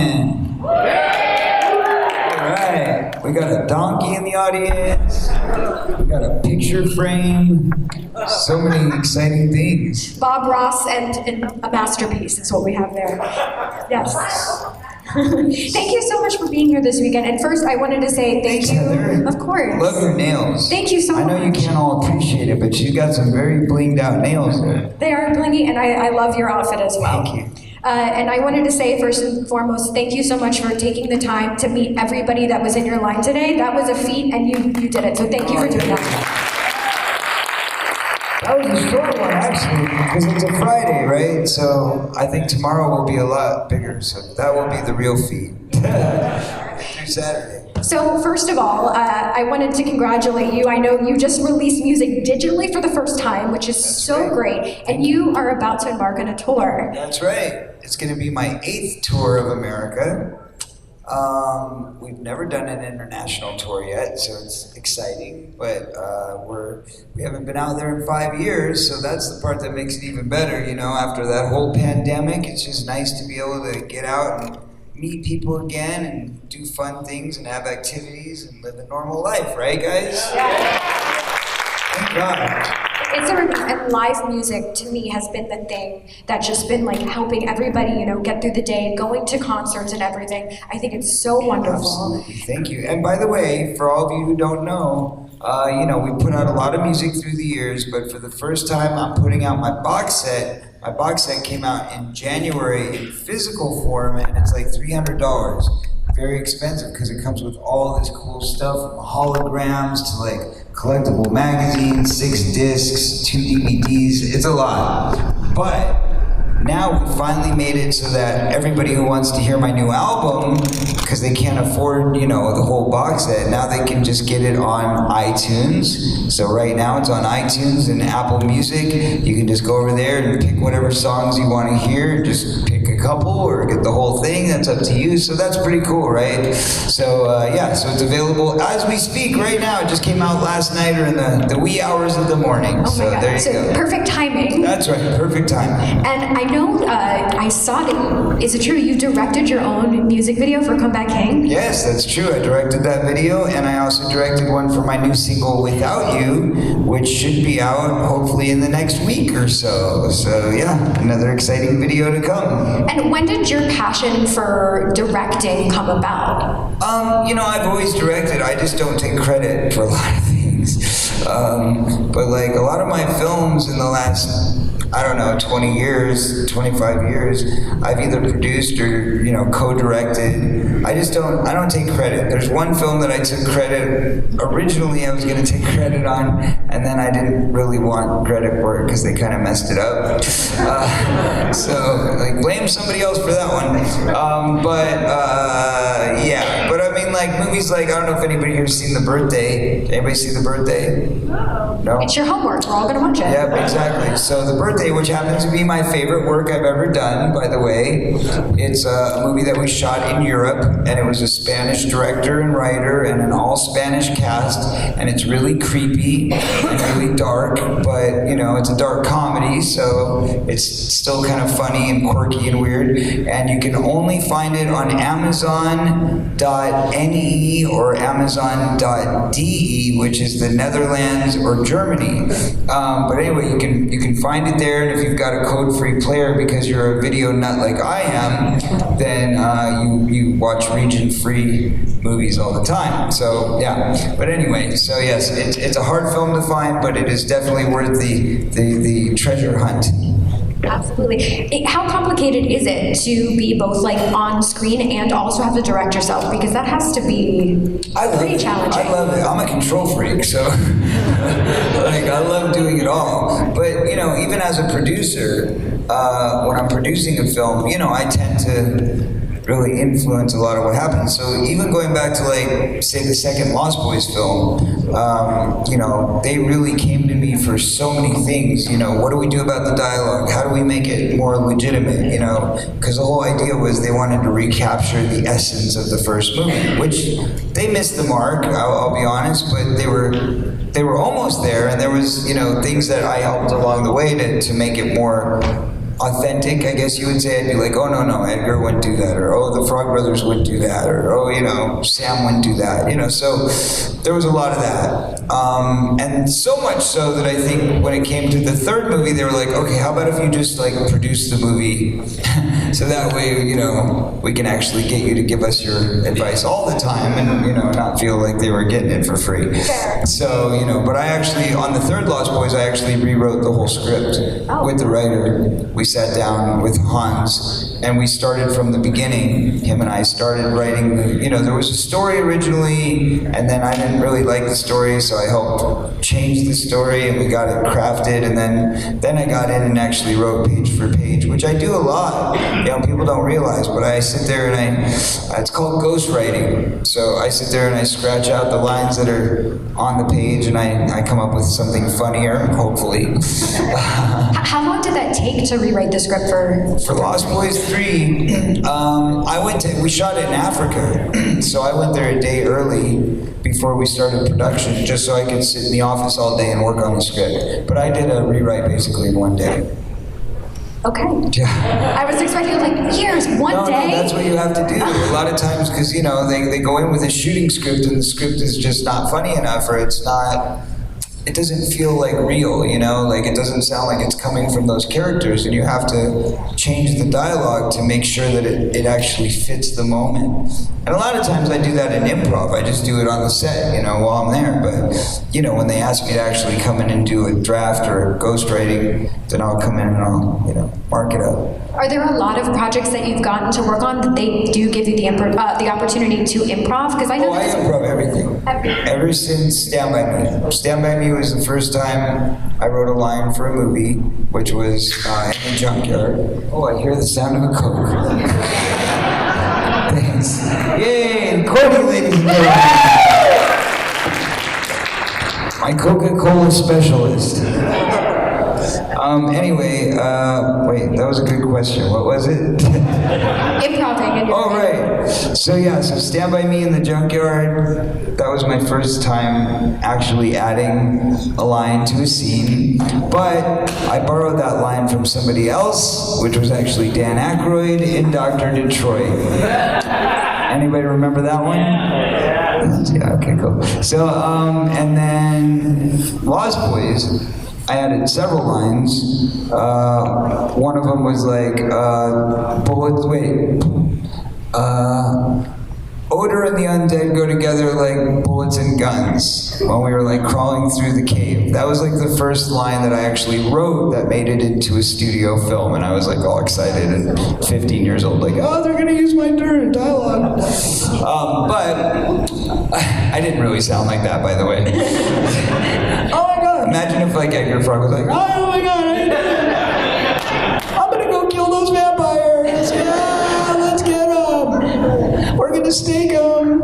Feldman. All right, we got a donkey in the audience. We got a picture frame. So many exciting things. Bob Ross and a masterpiece is what we have there. Yes. Thank you so much for being here this weekend. And first, I wanted to say thank you. Heather. Of course. Love your nails. Thank you so much. I know you can't all appreciate it, but she's got some very blinged out nails there. They are blingy, and I love your outfit as well. Thank you. And I wanted to say, first and foremost, thank you so much for taking the time to meet everybody that was in your line today. That was a feat, and you did it. So thank you for doing that. That was a short one, actually, because it's a Friday, right? So I think tomorrow will be a lot bigger. So that will be the real feat. Through Saturday. So first of all, I wanted to congratulate you. I know you just released music digitally for the first time, which is so great. And you are about to embark on a tour. That's right. It's going to be my 8th tour of America. We've never done an international tour yet, so it's exciting. But we haven't been out there in 5 years, so that's the part that makes it even better. You know, after that whole pandemic, it's just nice to be able to get out and meet people again and do fun things and have activities and live a normal life, right, guys? Yeah. Thank God. And live music to me has been the thing that's just been like helping everybody, you know, get through the day, going to concerts and everything. I think it's so wonderful. Absolutely, thank you. And by the way, for all of you who don't know, you know, we put out a lot of music through the years, but for the first time, I'm putting out my box set. My box set came out in January in physical form, and it's like $300. Very expensive because it comes with all this cool stuff, from holograms to like collectible magazines, 6 discs, 2 DVDs. It's a lot. But now we finally made it so that everybody who wants to hear my new album, because they can't afford, you know, the whole box set, now they can just get it on iTunes. So right now it's on iTunes and Apple Music. You can just go over there and pick whatever songs you want to hear. Just pick a couple or get the whole thing. That's up to you. So that's pretty cool, right? So yeah, so it's available as we speak right now. It just came out last night or in the wee hours of the morning. Oh so my God. there you go. Perfect timing. That's right, perfect timing. And I know I saw that, is it true you directed your own music video for Come Back King? Yes, that's true. I directed that video, and I also directed one for my new single, Without You, which should be out hopefully in the next week or so. So yeah, another exciting video to come. And when did your passion for directing come about? You know, I've always directed. I just don't take credit for a lot of things. But like a lot of my films in the last, I don't know, 20 years, 25 years, I've either produced or, you know, co-directed. I don't take credit. There's one film that I took credit, originally I was gonna take credit on, and then I didn't really want credit for it because they kind of messed it up. So, like, blame somebody else for that one. Yeah, but I mean, like, movies like, I don't know if anybody here's seen The Birthday. Anybody see The Birthday? No? It's your homework, we're all gonna watch it. Yeah, exactly. So The Birthday, which happens to be my favorite work I've ever done, by the way. It's a movie that we shot in Europe, and it was a Spanish director and writer and an all-Spanish cast, and it's really creepy and really dark, but, you know, it's a dark comedy, so it's still kind of funny and quirky and weird, and you can only find it on Amazon.ne or Amazon.de, which is the Netherlands or Germany. But anyway, you can find it there, and if you've got a code-free player because you're a video nut like I am, then you watch region-free movies all the time. So yeah, but anyway, so yes, it's a hard film to find, but it is definitely worth the treasure hunt. Absolutely. How complicated is it to be both like on screen and also have to direct yourself? Because that has to be pretty challenging. I love it. I'm a control freak, so like I love doing it all. But you know, even as a producer, when I'm producing a film, you know, I tend to really influence a lot of what happens. So even going back to like, say, the second Lost Boys film, you know, they really came to me for so many things. You know, what do we do about the dialogue? How do we make it more legitimate? You know, because the whole idea was they wanted to recapture the essence of the first movie, which they missed the mark, I'll be honest, but they were almost there, and there was, you know, things that I helped along the way to make it more authentic, I guess you would say. I'd be like, oh no, Edgar wouldn't do that, or oh, the Frog Brothers wouldn't do that, or oh, Sam wouldn't do that, so there was a lot of that. And so much so that I think when it came to the third movie, they were like, okay, how about if you just like produce the movie, so that way, we can actually get you to give us your advice all the time, and not feel like they were getting it for free. So, but I actually, on the third Lost Boys, I actually rewrote the whole script with the writer. We sat down with Hans, and we started from the beginning. Him and I started writing, there was a story originally, and then I didn't really like the story, so I helped change the story, and we got it crafted, and then I got in and actually wrote page for page, which I do a lot. People don't realize, but I sit there and it's called ghostwriting. So I sit there and I scratch out the lines that are on the page, and I come up with something funnier, hopefully. How long did that take to rewrite the script for Lost Boys 3? We shot it in Africa, so I went there a day early before we started production, just so I could sit in the office all day and work on the script. But I did a rewrite basically in one day. Okay. Yeah. I was expecting here's one day. No, that's what you have to do. A lot of times, because they go in with a shooting script, and the script is just not funny enough, or it doesn't feel like real, it doesn't sound like it's coming from those characters, and you have to change the dialogue to make sure that it actually fits the moment. And a lot of times I do that in improv. I just do it on the set, while I'm there. But, when they ask me to actually come in and do a draft or ghostwriting, then I'll come in and I'll, mark it up. Are there a lot of projects that you've gotten to work on that they do give you the opportunity to improv? Because I know I improv everything. Ever since Stand By Me. Stand By Me was the first time I wrote a line for a movie, which was in the junkyard. Oh, I hear the sound of a Coke. Thanks. Yay, Cody, ladies and gentlemen. My Coca-Cola specialist. Anyway, wait, that was a good question. What was it? Improving. Oh, right. So Stand By Me in the Junkyard, that was my first time actually adding a line to a scene. But I borrowed that line from somebody else, which was actually Dan Aykroyd in Dr. Detroit. Anybody remember that one? Yeah, okay, cool. So, and then Lost Boys, I added several lines. One of them was like, Odor and the undead go together like bullets and guns when we were like crawling through the cave. That was like the first line that I actually wrote that made it into a studio film, and I was like all excited and 15 years old, like, oh, they're gonna use my dialogue. But I didn't really sound like that, by the way. Oh my God, imagine if like Edgar Frog was like, oh my God, I'm gonna go kill those vampires. Yeah, let's get them. We're gonna steak them.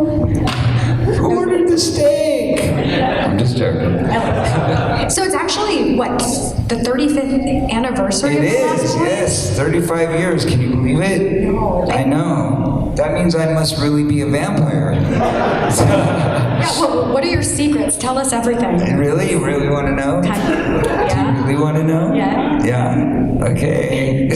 Who ordered the steak? I'm just joking. So it's actually, the 35th anniversary It of Lost is, Boys? yes. 35 years. Can you believe it? No. I know. That means I must really be a vampire. Yeah, well, what are your secrets? Tell us everything. Really? You really want to know? Yeah. Do you really want to know? Yeah. Yeah. Okay.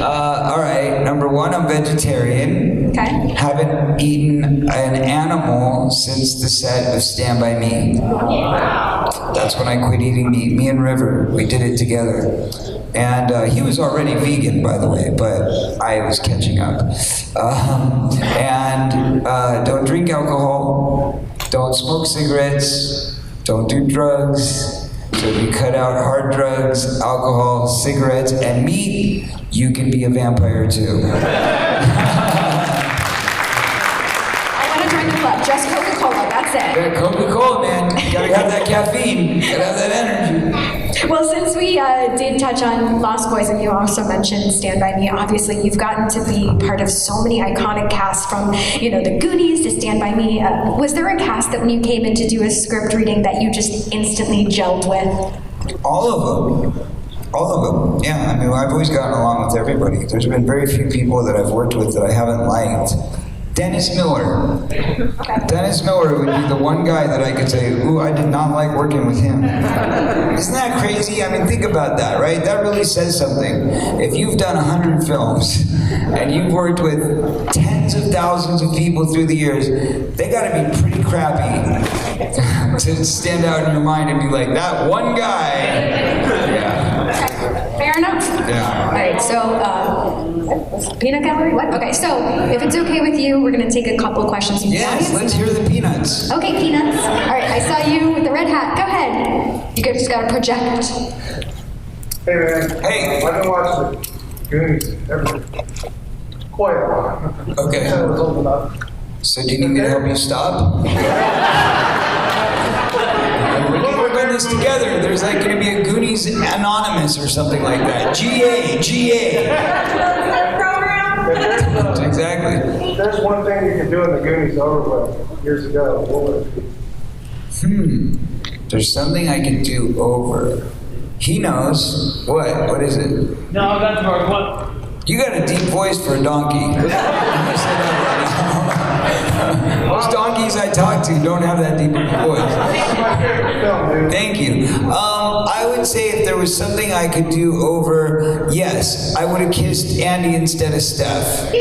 All right. Number one, I'm vegetarian. Okay. Haven't eaten an animal since the set of Stand By Me. That's when I quit eating meat. Me and River, we did it together. And he was already vegan, by the way, but I was catching up. Don't drink alcohol, don't smoke cigarettes, don't do drugs. So if you cut out hard drugs, alcohol, cigarettes, and meat, you can be a vampire too. I want to join the club. Just Coca-Cola, that's it. Yeah, Coca-Cola, man. You gotta have that caffeine. You gotta have that energy. Well, since we did touch on Lost Boys, and you also mentioned Stand By Me, obviously you've gotten to be part of so many iconic casts, from the Goonies to Stand By Me. Was there a cast that when you came in to do a script reading that you just instantly gelled with? All of them. All of them. Yeah, I mean, I've always gotten along with everybody. There's been very few people that I've worked with that I haven't liked. Dennis Miller. Dennis Miller would be the one guy that I could say, ooh, I did not like working with him. Isn't that crazy? I mean, think about that, right? That really says something. If you've done 100 films and you've worked with tens of thousands of people through the years, they gotta be pretty crappy to stand out in your mind and be like, that one guy. Yeah. Fair enough. Yeah. All right, so, peanut gallery? What? Okay, so if it's okay with you, we're going to take a couple questions from the Yes, audience. let's hear the peanuts. Okay, peanuts. All right, I saw you with the red hat. Go ahead. You guys just got to project. Hey man. Hey. I've been watching Goonies quite a while. Okay. I was old enough. So do you need me to help you stop? We can work on this together. There's like going to be a Goonies Anonymous or something like that. GA. Exactly. There's one thing you can do in the Goonies overlay years ago. What would it be? There's something I can do over. He knows. What? What is it? No, that's Mark. What? You got a deep voice for a donkey. I'm gonna say that right now. Most donkeys I talk to don't have that deep of a voice. That's my favorite film, dude. Thank you. I would say if there was something I could do over, yes, I would have kissed Andy instead of Steph. I'm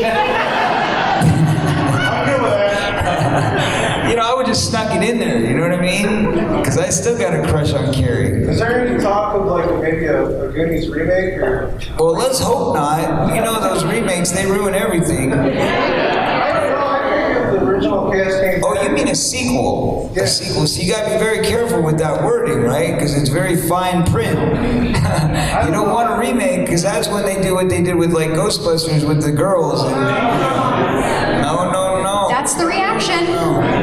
good with that. You know, I would just snuck it in there, you know what I mean? Because I still got a crush on Carrie. Is there any talk of like maybe a Goonies remake or? Well, let's hope not. You know, those remakes, they ruin everything. I don't know. I think if the original cast came. Oh, you mean a sequel? Yeah. A sequel. So you gotta be very careful with that wording, right? Because it's very fine print. You don't want a remake, because that's when they do what they did with like Ghostbusters with the girls. And, no. That's the reaction.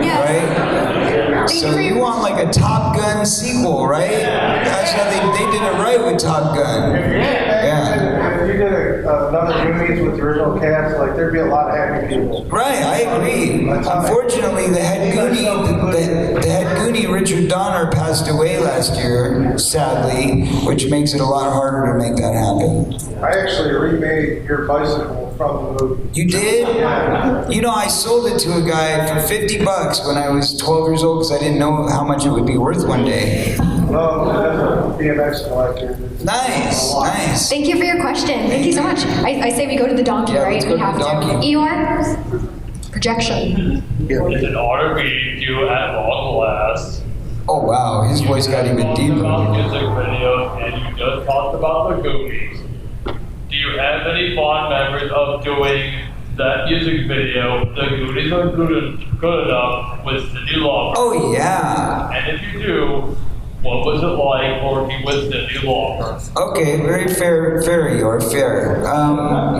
Yes. Right? So you want like a Top Gun sequel, right? That's how they did it right with Top Gun. Yeah. If you did another Goonies with the original cast, like there'd be a lot of happy people. Right, I agree. Unfortunately, the head Goonie, Richard Donner, passed away last year, sadly, which makes it a lot harder to make that happen. I actually remade Your Bicycle from the movie. You did? You know, I sold it to a guy for $50 when I was 12 years old because I didn't know how much it would be worth one day. Well, as a BMX collector. Nice. Thank you for your question. Thank you so much. I say we go to the donkey, Yeah, right? let's go We to have the donkey. to. Eeyore? Projection. It's an honor meeting you at long last. Oh wow, his voice got even About deeper. music video, and you just talked about the Goonies. Do you have any fond memories of doing that music video? The Goonies are good enough with Cyndi Lauper. Oh yeah. And if you do, what was it like working with Cyndi Lauper? Okay, very fair, you're fair.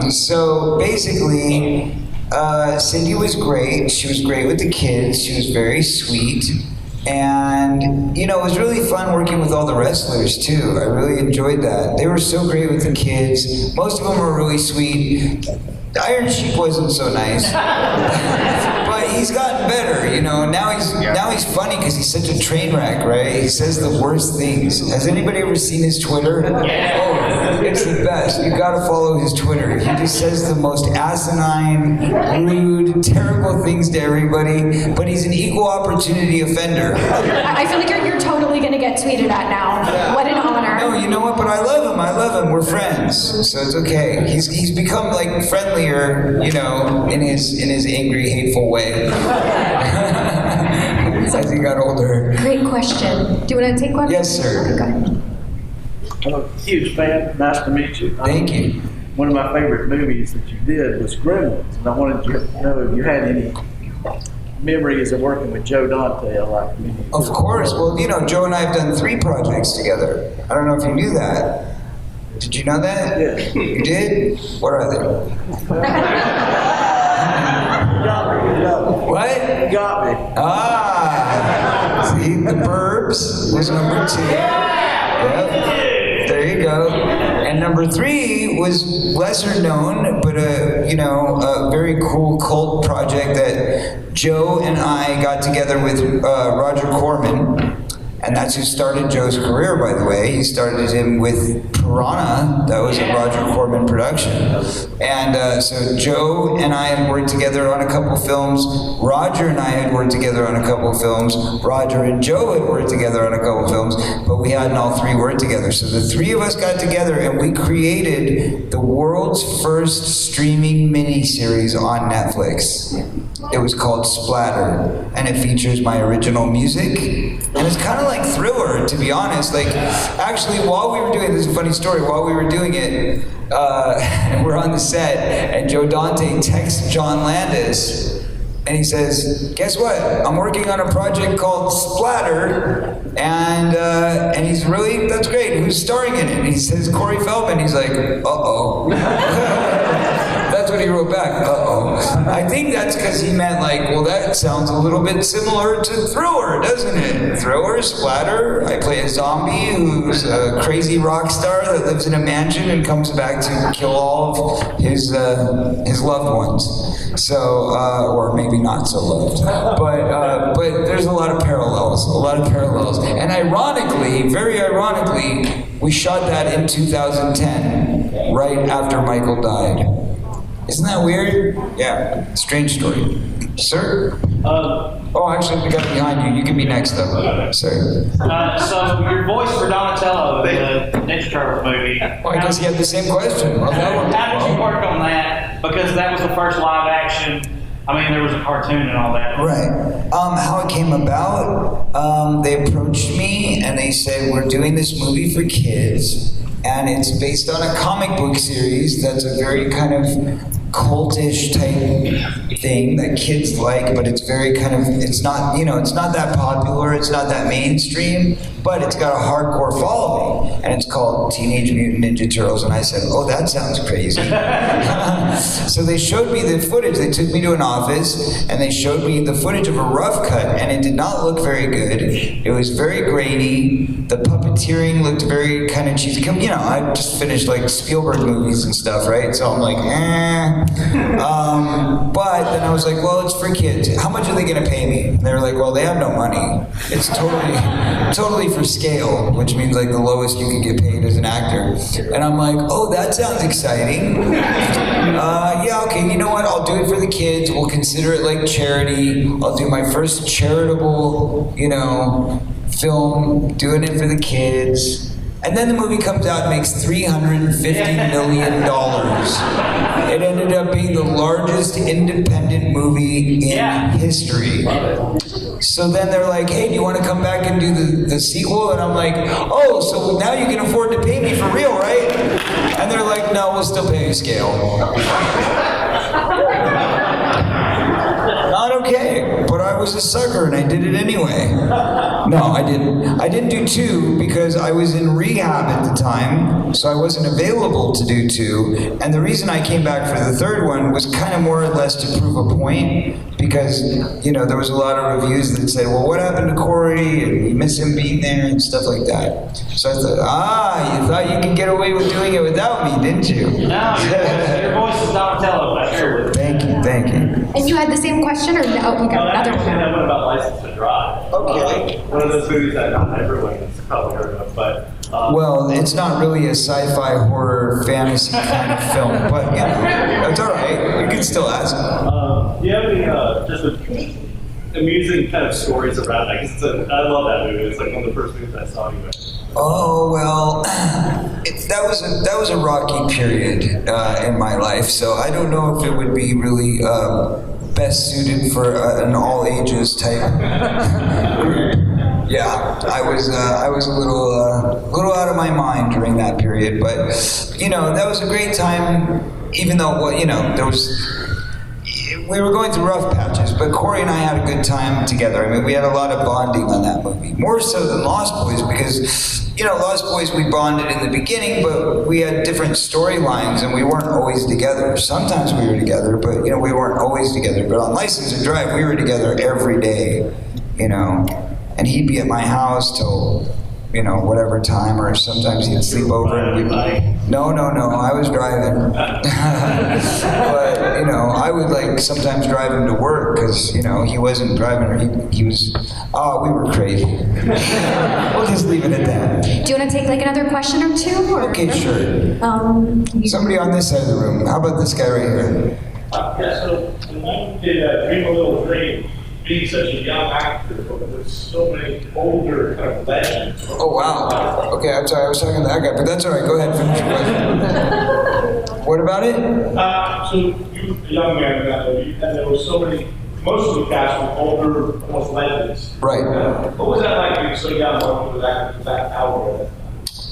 So basically, Cyndi was great. She was great with the kids. She was very sweet. And, you know, it was really fun working with all the wrestlers, too. I really enjoyed that. They were so great with the kids. Most of them were really sweet. Iron Sheik wasn't so nice. But he's gotten better, you know. Now he's funny because he's such a train wreck, right? He says the worst things. Has anybody ever seen his Twitter? Oh, it's the best. You gotta follow his Twitter. He just says the most asinine, rude, terrible things to everybody, but he's an equal opportunity offender. I feel like you're totally going to get tweeted at now. What an honor. No, you know what? But I love him. We're friends, so it's okay. He's become like friendlier, you know, in his angry, hateful way. As he got older. Great question. Do you want to take one? Yes, sir. Go ahead. I'm a huge fan. Nice to meet you. Thank you. One of my favorite movies that you did was Gremlins, and I wanted to know if you had any memories of working with Joe Dante. I like many. Of course. Well, you know, Joe and I have done 3 projects together. I don't know if you knew that. Did you know that? Yeah. You did? What are they? What? You got me. Ah! See, The Burbs was number 2. Yep. There you go. And number 3 was lesser known, but a very cool cult project that Joe and I got together with Roger Corman. And that's who started Joe's career, by the way. He started him with Piranha. That was a Roger Corman production. And so Joe and I had worked together on a couple films. Roger and I had worked together on a couple films. Roger and Joe had worked together on a couple films, but we hadn't all three worked together. So the three of us got together and we created the world's first streaming miniseries on Netflix. It was called Splatter, and it features my original music. And it's kind of like Thriller, to be honest. Like, actually, while we were doing it, this is a funny story, while we were doing it, we're on the set, and Joe Dante texts John Landis, and he says, guess what? I'm working on a project called Splatter, and he's really, that's great, who's starring in it? And he says, Corey Feldman. He's like, uh-oh. That's what he wrote back, uh-oh. I think that's because he meant like, well, that sounds a little bit similar to Thriller, doesn't it? Thriller, Splatter, I play a zombie who's a crazy rock star that lives in a mansion and comes back to kill all of his loved ones. So, or maybe not so loved. But there's a lot of parallels. And ironically, very ironically, we shot that in 2010, right after Michael died. Isn't that weird? Yeah, strange story. Sir? Oh, actually, we got it behind you. You can be next, though. Sir. So, your voice for Donatello in the Ninja Turtles movie. Well, I guess he had the same question. Well, How did you work on that? Because that was the first live action. I mean, there was a cartoon and all that. Right. How it came about, they approached me and they said, we're doing this movie for kids, and it's based on a comic book series that's a very kind of cultish type thing that kids like, but it's very kind of, it's not, it's not that popular, it's not that mainstream, but it's got a hardcore following, and it's called Teenage Mutant Ninja Turtles, and I said, oh, that sounds crazy. So they showed me the footage. They took me to an office, and they showed me the footage of a rough cut, and it did not look very good. It was very grainy. The puppeteering looked very kind of cheesy. I just finished like Spielberg movies and stuff, right? So I'm like, but then I was like, well, it's for kids. How much are they going to pay me? And they were like, well, they have no money. It's totally for scale, which means like the lowest you can get paid as an actor. And I'm like, oh, that sounds exciting. Yeah, okay, you know what? I'll do it for the kids. We'll consider it like charity. I'll do my first charitable, film, doing it for the kids. And then the movie comes out and makes $350 million. It ended up being the largest independent movie in history. So then they're like, hey, do you want to come back and do the sequel? And I'm like, oh, so now you can afford to pay me for real, right? And they're like, no, we'll still pay you scale. Not okay, but I was a sucker and I did it anyway. No, I didn't. I didn't do 2 because I was in rehab at the time, so I wasn't available to do 2. And the reason I came back for the 3rd one was kind of more or less to prove a point, because, there was a lot of reviews that said, well, what happened to Corey? And we miss him being there and stuff like that. So I thought, you thought you could get away with doing it without me, didn't you? No, your voice is Donatello, that's true. Thank you. And you had the same question, or no? We got another one. That one about License to Drive. Okay. One of those movies that not everyone has probably heard of, but. Well, it's not really a sci-fi horror fantasy kind of film, but it's all right. You can still ask. Do you have any just amusing kind of stories around that? Because I love that movie. It's like one of the first movies I saw you in. Oh well, that was a rocky period in my life, so I don't know if it would be really best suited for an all ages type group. Yeah, I was a little out of my mind during that period, but that was a great time. Even though we were going through rough patches, but Corey and I had a good time together. I mean, we had a lot of bonding on that movie, more so than Lost Boys, because Lost Boys we bonded in the beginning, but we had different storylines and we weren't always together. Sometimes we were together, but we weren't always together. But on License to Drive, we were together every day, and he'd be at my house till whatever time, or sometimes he'd sleep over and No, I was driving. But, I would sometimes drive him to work because, he wasn't driving, or he was, we were crazy. We'll just leave it at that. Do you want to take another question or two? Or? Okay, sure. Somebody on this side of the room. How about this guy right here? So when you did Dream a Little Dream, being such a young actor, but with so many older kind of legends. Oh, wow. Okay, I'm sorry, I was talking to that guy, but that's all right. Go ahead, finish your question. What about it? So you were a young man, and there were so many, most of the cast were older, almost legends. Right. What was that like being so young, with that power?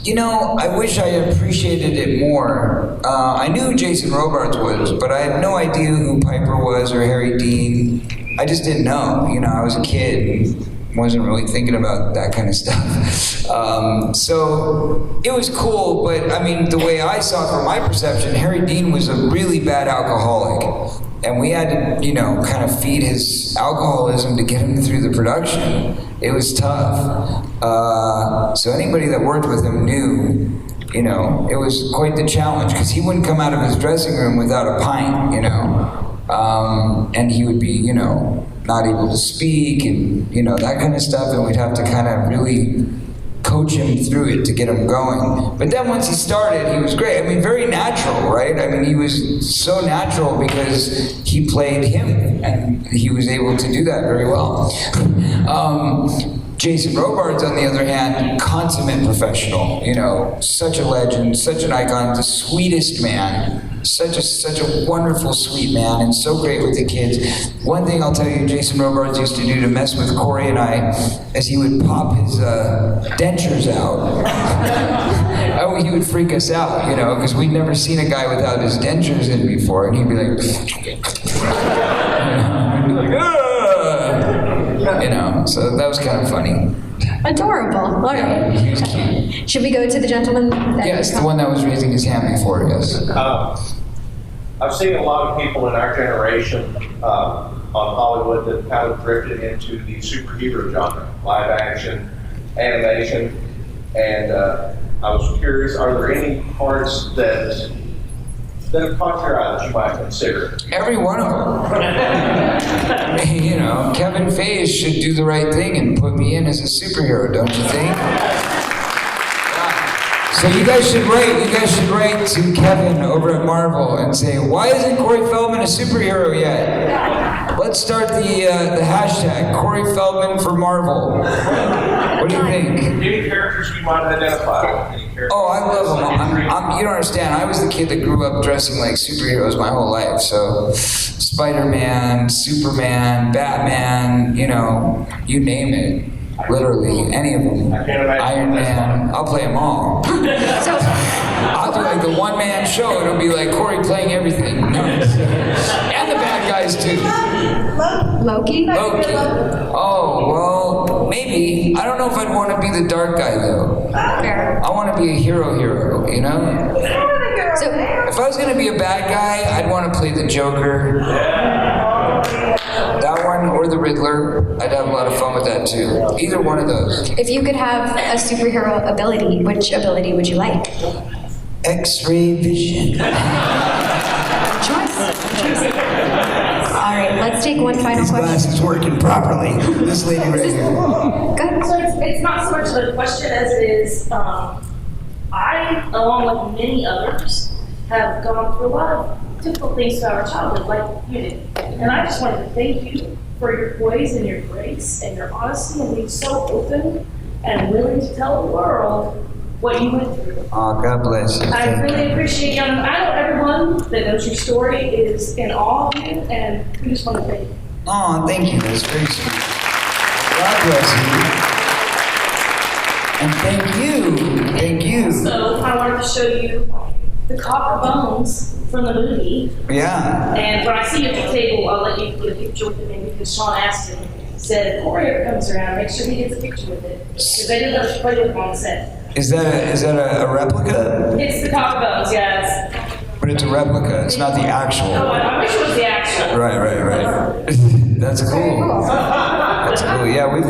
I wish I appreciated it more. I knew who Jason Robards was, but I had no idea who Piper was or Harry Dean. I just didn't know. I was a kid and wasn't really thinking about that kind of stuff. So it was cool, but the way I saw it from my perception, Harry Dean was a really bad alcoholic. And we had to, kind of feed his alcoholism to get him through the production. It was tough. So anybody that worked with him knew, it was quite the challenge, because he wouldn't come out of his dressing room without a pint, and he would be, not able to speak and, that kind of stuff, and we'd have to kind of really coach him through it to get him going. But then once he started, he was great. Very natural, right? He was so natural because he played him, and he was able to do that very well. Jason Robards, on the other hand, consummate professional, such a legend, such an icon, the sweetest man, such a wonderful, sweet man, and so great with the kids. One thing I'll tell you, Jason Robards used to do to mess with Corey and I, is he would pop his dentures out. He would freak us out, because we'd never seen a guy without his dentures in before, and he'd be like, we'd be like, ah! So that was kind of funny. Adorable. All right. Yeah, he was cute. Should we go to the gentleman? Yes, the one that was raising his hand before, yes. I've seen a lot of people in our generation on Hollywood that kind of drifted into the superhero genre, live action, animation, and I was curious, are there any parts that have caught your eye that you might consider? Every one of them. Kevin Feige should do the right thing and put me in as a superhero, don't you think? So you guys should write to Kevin over at Marvel and say, why isn't Corey Feldman a superhero yet? Let's start the hashtag, Corey Feldman for Marvel. What do you think? Any characters you might identify with? Oh, I love them. You don't understand. I was the kid that grew up dressing like superheroes my whole life. So, Spider-Man, Superman, Batman, you name it. Literally, any of them. Iron Man. I'll play them all. I'll do the one-man show. It'll be like Corey playing everything. And the bad guys too. Loki? Oh, well, maybe. I don't know if I'd want to be the dark guy, though. I want to be a hero, So, if I was going to be a bad guy, I'd want to play the Joker. That one, or the Riddler. I'd have a lot of fun with that, too. Either one of those. If you could have a superhero ability, which ability would you like? X-ray vision. Good choice. All right, let's take one final These question. glasses working properly. This lady right here. Good. So it's not so much the question as it is, I, along with many others, have gone through a lot of difficult things throughout our childhood, like you did. And I just wanted to thank you for your poise and your grace and your honesty and being so open and willing to tell the world what you went through. Oh, God bless you. I really appreciate you. I know everyone that knows your story is in awe of you, and we just want to thank you. Oh, thank you. That's very sweet. God bless you. And thank you. So I wanted to show you the copper bones from the movie. Yeah. And when I see you at the table, I'll let you get a picture with him because Sean asked him, said, Corey comes around, make sure he gets a picture with it. Because they didn't let us play with him on set. Is that a replica? It's the copper bones, yes. But it's a replica. It's not the actual. Oh, I wish it was the actual. Right. That's cool. That's cool. Yeah, we've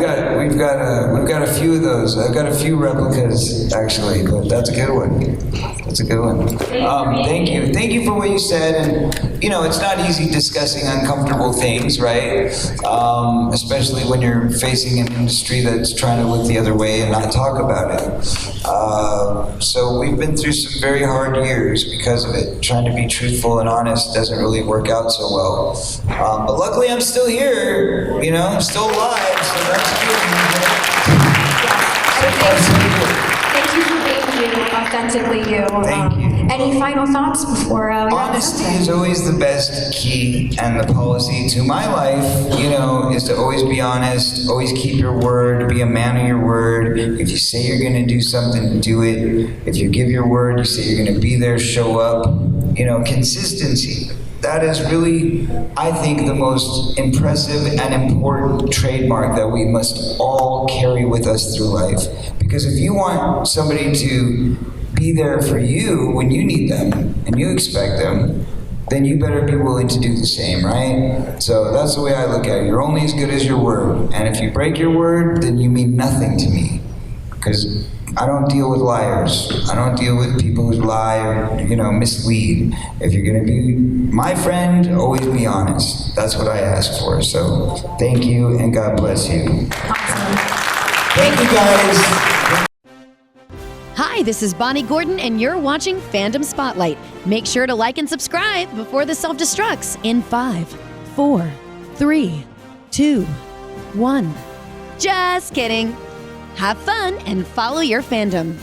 we've got a few of those. I've got a few replicas actually, but that's a good one. That's a good one. Thank you for what you said. And you know, it's not easy discussing uncomfortable things, right? Especially when you're facing an industry that's trying to look the other way and not talk about it. So we've been through some very hard years because of it. Trying to be truthful and honest doesn't really work out so well. But luckily I'm still here, you know, I'm still alive, so that's good. Thank you for being you, authentically you. Thank you. Any final thoughts before we wrap Honesty up? is always the best key, and the policy to my life, you know, is to always be honest, always keep your word, be a man of your word. If you say you're going to do something, do it. If you give your word, you say you're going to be there, show up. You know, consistency. That is really, I think, the most impressive and important trademark that we must all carry with us through life. Because if you want somebody to be there for you when you need them and you expect them, then you better be willing to do the same, right? So that's the way I look at it. You're only as good as your word. And if you break your word, then you mean nothing to me. Because I don't deal with liars. I don't deal with people who lie or, you know, mislead. If you're going to be my friend, always be honest. That's what I ask for. So thank you and God bless you. Thank you guys. Hi, this is Bonnie Gordon, and you're watching Fandom Spotlight. Make sure to like and subscribe before the self-destructs in 5, 4, 3, 2, 1. Just kidding. Have fun and follow your fandom.